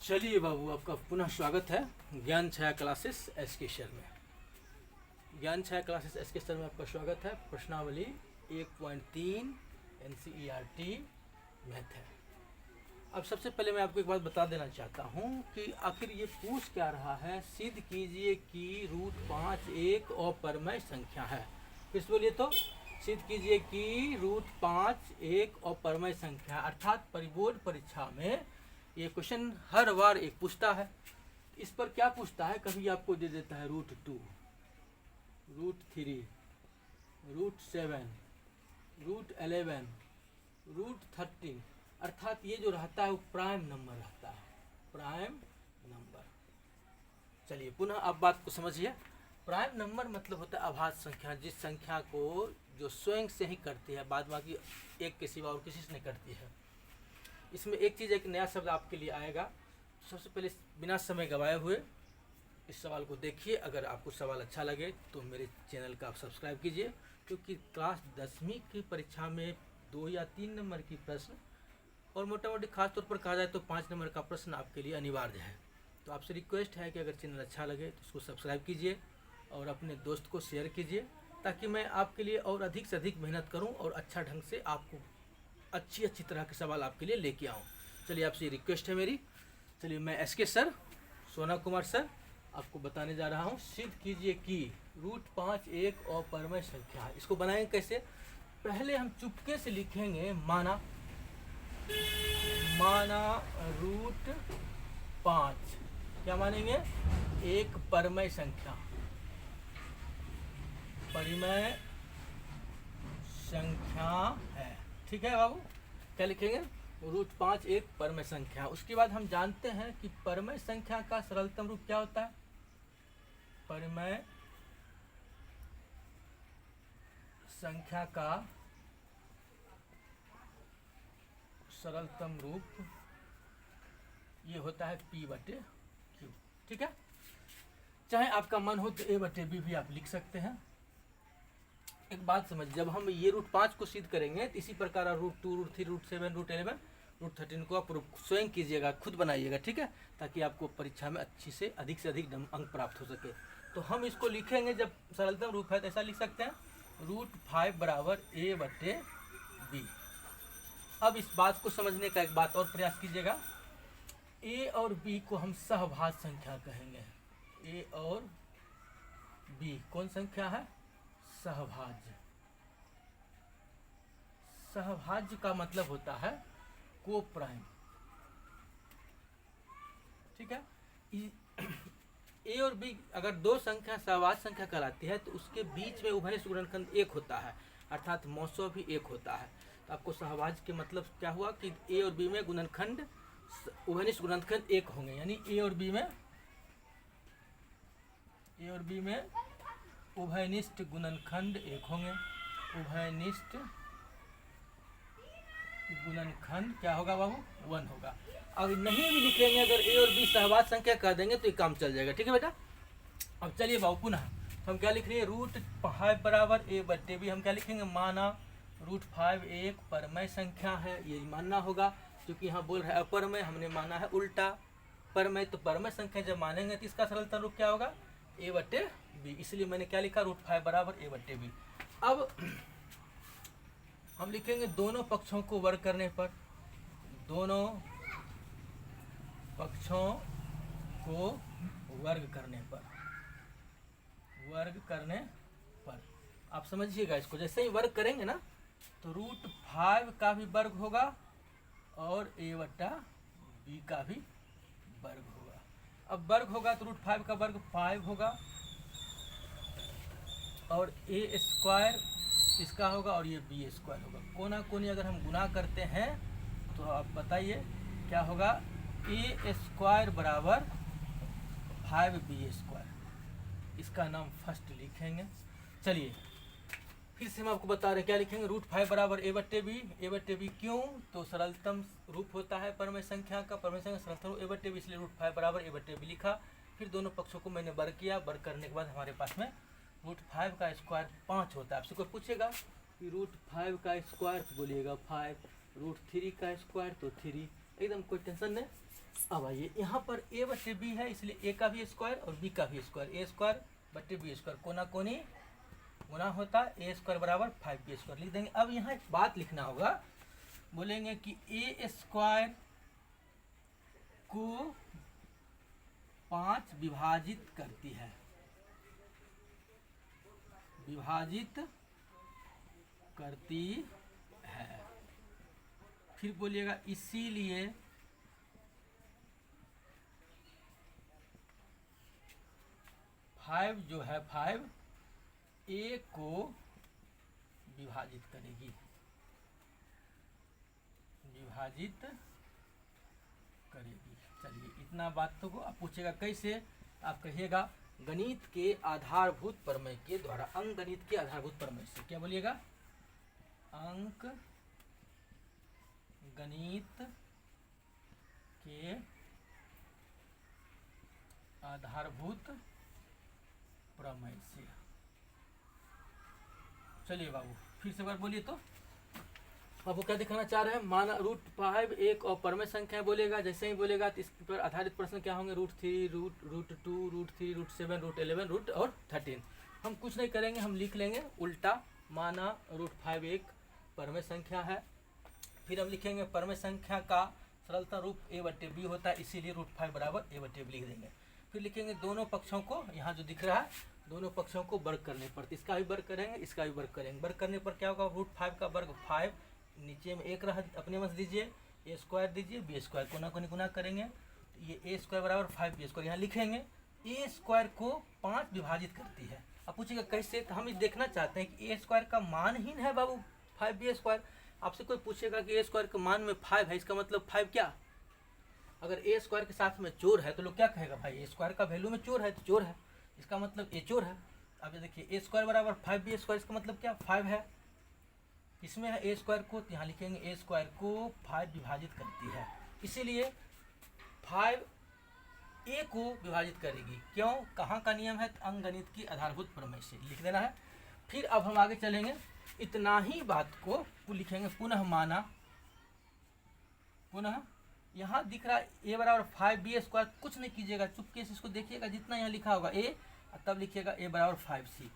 चलिए बाबू, आपका पुनः स्वागत है ज्ञान छाया क्लासेस एसके सर में। ज्ञान छाया क्लासेस एसके सर में आपका स्वागत है। प्रश्नावली 1.3 NCERT मैथ है। अब सबसे पहले मैं आपको एक बात बता देना चाहता हूँ कि आखिर ये पूछ क्या रहा है। सिद्ध कीजिए कि √5 एक अपरमेय संख्या है। फिर से बोलिए तो, सिद्ध कीजिए कि √5 एक अपरमेय संख्या, अर्थात परिबोर्ड परीक्षा में ये क्वेश्चन हर बार एक पूछता है। इस पर क्या पूछता है, कभी आपको दे देता है √2, √3, √7, √11, √13, अर्थात ये जो रहता है वो प्राइम नंबर रहता है, प्राइम नंबर। चलिए पुनः आप बात को समझिए। प्राइम नंबर मतलब होता है अभाज्य संख्या, जिस संख्या को जो स्वयं से ही करती है, बाद बाकी एक के सिवा और किसी से नहीं करती है। इसमें एक चीज़, एक नया शब्द आपके लिए आएगा। सबसे पहले बिना समय गवाए हुए इस सवाल को देखिए। अगर आपको सवाल अच्छा लगे तो मेरे चैनल का आप सब्सक्राइब कीजिए, क्योंकि क्लास 10वीं की परीक्षा में 2 या 3 नंबर की प्रश्न और मोटा मोटी खास तौर पर कहा जाए तो 5 नंबर का प्रश्न आपके लिए अनिवार्य है। तो आपसे रिक्वेस्ट है कि अगर चैनल अच्छा लगे तो उसको सब्सक्राइब कीजिए और अपने दोस्त को शेयर कीजिए, ताकि मैं आपके लिए और अधिक से अधिक मेहनत करूँ और अच्छा ढंग से आपको अच्छी तरह के सवाल आपके लिए लेके आऊँ। चलिए आपसे रिक्वेस्ट है मेरी। चलिए मैं एसके सर, सोना कुमार सर, आपको बताने जा रहा हूँ। सिद्ध कीजिए कि √5 एक अपरमेय संख्या है। इसको बनाएंगे कैसे? पहले हम चुपके से लिखेंगे माना √5, क्या मानेंगे? एक परमेय संख्या, परिमेय संख्या है। ठीक है बाबू, क्या लिखेंगे? √5 एक परमेय संख्या। उसके बाद हम जानते हैं कि परमेय संख्या का सरलतम रूप क्या होता है? परमेय संख्या का सरलतम रूप ये होता है P/Q। ठीक है, चाहे आपका मन हो तो A/B भी आप लिख सकते हैं। एक बात समझ, जब हम ये √5 को सिद्ध करेंगे तो इसी प्रकार √2, √3, √7, √11, √13 को आप स्वयं कीजिएगा, खुद बनाइएगा। ठीक है, ताकि आपको परीक्षा में से अधिक अंक प्राप्त हो सके। तो हम इसको लिखेंगे, जब सरलतम रूप है तो ऐसा लिख सकते हैं √5 बराबर A/B। अब इस बात को समझने का एक बात और प्रयास कीजिएगा। A और B को हम सहभाज्य संख्या कहेंगे। A और B कौन संख्या है? सहभाज्य। सहभाज्य का मतलब होता है को प्राइम। ठीक है, ए और बी अगर दो संख्या सहभाज्य संख्या कहलाती है तो उसके बीच में उभयनिष्ठ गुणनखंड एक होता है, अर्थात मौसो भी एक होता है। तो आपको सहभाज्य के मतलब क्या हुआ कि ए और बी में गुणनखंड, उभयनिष्ठ गुणनखंड एक होंगे, यानी ए और बी में उभयनिष्ठ गुणनखंड एक होंगे। उभयनिष्ठ गुणनखंड क्या होगा बाबू? 1 होगा। अगर नहीं भी लिखेंगे, अगर ए और बी सहभाज्य संख्या कह देंगे तो ये काम चल जाएगा। ठीक है बेटा। अब चलिए बाबू पुनः हम क्या लिख रहे हैं? √5 बराबर A/B। हम क्या लिखेंगे? माना √5 एक परमेय संख्या है, ये मानना होगा, क्योंकि यहाँ बोल रहा है अपरमेय, हमने माना है उल्टा परमेय। तो परमेय संख्या जब मानेंगे तो इसका सरलतम रूप क्या होगा? A/B। इसलिए मैंने क्या लिखा? √5 बराबर A/B। अब हम लिखेंगे दोनों पक्षों को वर्ग करने पर, दोनों पक्षों को वर्ग करने पर आप समझिएगा इसको। जैसे ही वर्ग करेंगे ना तो √5 का भी वर्ग होगा और A/B का भी वर्ग होगा। अब वर्ग होगा तो √5 का वर्ग 5 होगा और A² इसका होगा और ये B² होगा। कोना कोनी अगर हम गुना करते हैं तो आप बताइए क्या होगा? A² बराबर 5B²। इसका नाम फर्स्ट लिखेंगे। चलिए फिर से हम आपको बता रहे हैं क्या लिखेंगे? √5 बराबर A/B। A/B क्यों? तो सरलतम रूप होता है परमेय संख्या का, परमेय संख्या सरलतम रूप A/B, इसलिए √5 बराबर A/B लिखा। फिर दोनों पक्षों को मैंने वर्ग किया। वर्ग करने के बाद हमारे पास में √5 का स्क्वायर 5 होता है। आपसे कोई पूछेगा कि √5 का स्क्वायर, तो बोलिएगा 5। √3 का स्क्वायर तो 3, एकदम कोई टेंशन नहीं। अब आइए यहाँ पर a बटे b है, इसलिए a का भी स्क्वायर और b का भी स्क्वायर, a स्क्वायर बटे b स्क्वायर, कोना कोनी गुना होता a स्क्वायर बराबर 5b स्क्वायर लिख देंगे। अब यहाँ एक बात लिखना होगा, बोलेंगे कि a स्क्वायर को 5 विभाजित करती है, विभाजित करती है। फिर बोलिएगा इसीलिए 5 जो है 5 a को विभाजित करेगी, विभाजित करेगी। चलिए इतना बात तो को आप पूछेगा कैसे, आप कहिएगा गणित के आधारभूत प्रमेय के द्वारा, अंक गणित के आधारभूत प्रमेय से। क्या बोलिएगा? अंक गणित के आधारभूत प्रमेय से। चलिए बाबू फिर से बार बोलिए तो बाबू क्या दिखाना चाह रहे हैं। माना √5 एक और प्रमेय संख्या बोलेगा, जैसे ही बोलेगा तो इस पर आधारित प्रश्न क्या होंगे, √3, √2, √3, √7, √11, रूट और 13। हम कुछ नहीं करेंगे, हम लिख लेंगे उल्टा। माना √5 एक प्रमेय संख्या है, फिर हम लिखेंगे प्रमेय संख्या का सरलता रूप a बटे b होता है, इसीलिए √5 बराबर a बटे b लिख देंगे। फिर लिखेंगे दोनों पक्षों को, यहाँ जो दिख रहा है दोनों पक्षों को वर्ग करने पर, इसका भी वर्ग करेंगे, इसका भी वर्ग करेंगे। वर्ग करने पर क्या होगा, √5 का वर्ग 5, नीचे में एक रह अपने में दीजिए, a स्क्वायर दीजिए, b स्क्वायर, कोना कोनी गुना करेंगे तो ये a स्क्वायर बराबर 5b स्क्वायर। यहाँ लिखेंगे a स्क्वायर को 5 विभाजित करती है। अब पूछेगा कैसे, तो हम देखना चाहते हैं कि a स्क्वायर का मान ही है बाबू 5b स्क्वायर। आपसे कोई पूछेगा कि a स्क्वायर के मान में 5 है, इसका मतलब 5 क्या, अगर a स्क्वायर के साथ में चोर है तो लोग क्या कहेगा, भाई a स्क्वायर का वैल्यू में चोर है तो चोर है, इसका मतलब a चोर है। अब ये देखिए a स्क्वायर बराबर 5b स्क्वायर, इसका मतलब क्या 5 है, इसमें है a स्क्वायर को, तो यहाँ लिखेंगे a स्क्वायर को 5 विभाजित करती है, इसीलिए 5 a को विभाजित करेगी। क्यों, कहाँ का नियम है, तो अंक गणित की आधारभूत प्रमेय से लिख देना है। फिर अब हम आगे चलेंगे, इतना ही बात को लिखेंगे पुनः माना, पुनः यहाँ दिख रहा है a बराबर 5b स्क्वायर, कुछ नहीं कीजिएगा, चुपके से इसको देखिएगा, जितना यहाँ लिखा होगा a तब लिखिएगा a बराबर 5c,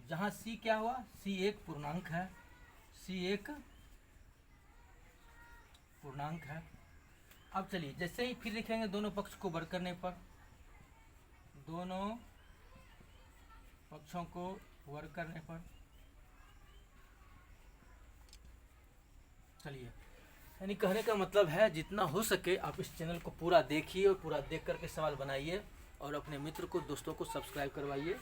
जहाँ c क्या हुआ, c एक पूर्णांक है, c एक पूर्णांक है। अब चलिए जैसे ही फिर लिखेंगे दोनों पक्ष को वर्ग करने पर, दोनों पक्षों को वर्ग करने पर, चलिए यानी कहने का मतलब है जितना हो सके आप इस चैनल को पूरा देखिए और पूरा देख करके सवाल बनाइए और अपने मित्र को दोस्तों को सब्सक्राइब करवाइए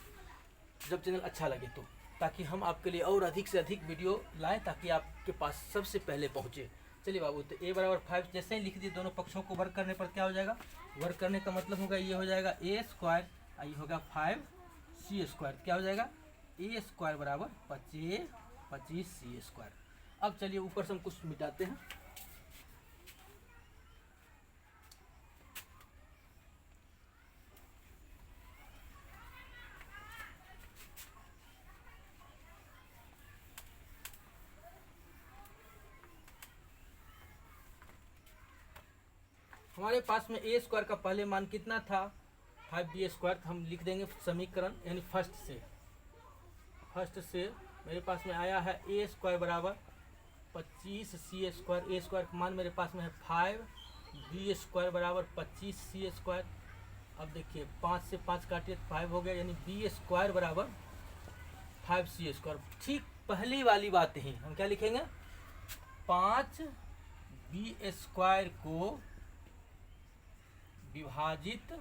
जब चैनल अच्छा लगे तो, ताकि हम आपके लिए और अधिक से अधिक वीडियो लाएं ताकि आपके पास सबसे पहले पहुंचे। चलिए बाबू, तो a बराबर 5 जैसे ही लिख दिए, दोनों पक्षों को वर्ग करने पर क्या हो जाएगा, वर्ग करने का मतलब होगा ये हो जाएगा a स्क्वायर, ये होगा 5c स्क्वायर, क्या हो जाएगा a स्क्वायर बराबर 25c स्क्वायर। अब चलिए ऊपर से हम कुछ मिटाते हैं, हमारे पास में a स्क्वायर का पहले मान कितना था 5b स्क्वायर, हम लिख देंगे समीकरण, यानी फर्स्ट से मेरे पास में आया है a स्क्वायर बराबर 25c स्क्वायर, a स्क्वायर का मान मेरे पास में है 5b स्क्वायर बराबर 25c स्क्वायर। अब देखिए 5 से 5 काटिए तो 5 हो गया, यानी b स्क्वायर बराबर 5c स्क्वायर। ठीक पहली वाली बात ही हम क्या लिखेंगे, 5b स्क्वायर को विभाजित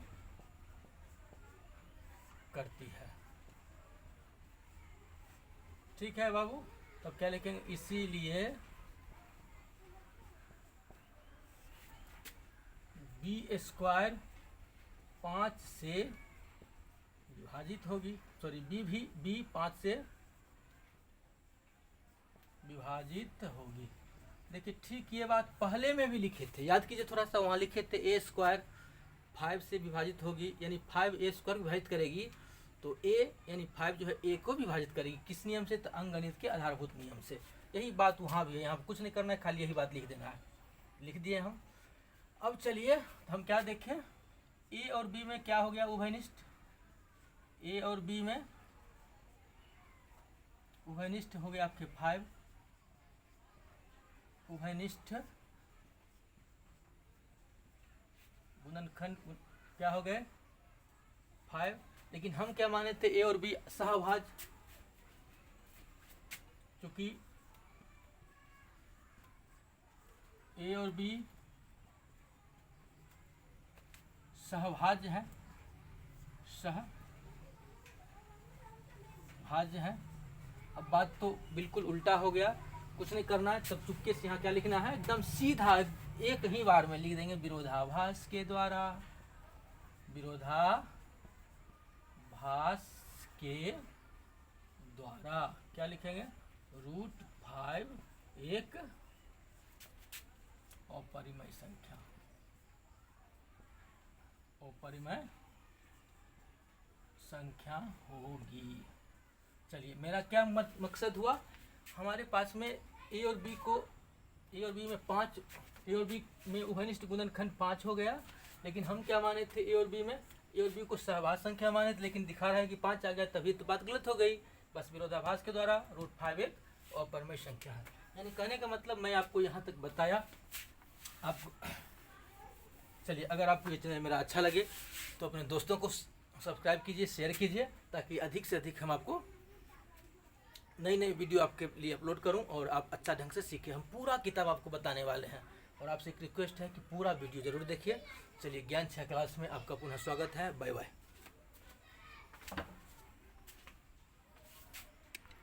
करती है। ठीक है बाबू, तब क्या लिखेंगे, इसीलिए b स्क्वायर 5 से विभाजित होगी, सॉरी b 5 से विभाजित होगी। देखिए ठीक ये बात पहले में भी लिखे थे, याद कीजिए थोड़ा सा, वहाँ लिखे थे a स्क्वायर 5 से विभाजित होगी, यानी 5a स्क्वायर विभाजित करेगी, तो a यानी 5 जो है a को विभाजित करेगी, किस नियम से, तो अंक गणित के आधारभूत नियम से। यही बात वहाँ भी है, यहाँ कुछ नहीं करना है, खाली यही बात लिख देना है। लिख दिए हम। अब चलिए हम क्या देखें, ए और बी में क्या हो गया उभयनिष्ठ। ए और बी में उभयनिष्ठ हो गया आपके 5, उभयनिष्ठ गुणनखंड क्या हो गए 5। लेकिन हम क्या माने थे, ए और बी सहभाज, क्योंकि ए और बी सहभाज्य है, सहभाज्य है। अब बात तो बिल्कुल उल्टा हो गया, कुछ नहीं करना है, सब चुपके से यहाँ क्या लिखना है, एकदम सीधा एक ही बार में लिख देंगे विरोधाभास के द्वारा, विरोधाभास के द्वारा क्या लिखेंगे, √5 एक अपरिमेय संख्या, अपरिमेय संख्या होगी। चलिए मेरा क्या मकसद हुआ, हमारे पास में ए और बी को, ए और बी में 5, ए और बी में उभयनिष्ठ गुणनखंड 5 हो गया। लेकिन हम क्या माने थे, ए और बी में, ए और बी को सहभाज संख्या माने थे, लेकिन दिखा रहा है कि 5 आ गया, तभी तो बात गलत हो गई। बस विरोधाभास के द्वारा √5 एक अपरिमेय संख्या है। यानी कहने का मतलब मैं आपको यहाँ तक बताया। आप चलिए, अगर आपको ये चैनल मेरा अच्छा लगे तो अपने दोस्तों को सब्सक्राइब कीजिए, शेयर कीजिए, ताकि अधिक से अधिक हम आपको नई नई वीडियो आपके लिए अपलोड करूं और आप अच्छा ढंग से सीखें। हम पूरा किताब आपको बताने वाले हैं और आपसे एक रिक्वेस्ट है कि पूरा वीडियो ज़रूर देखिए। चलिए, ज्ञान 6 क्लास में आपका पुनः स्वागत है। Bye bye.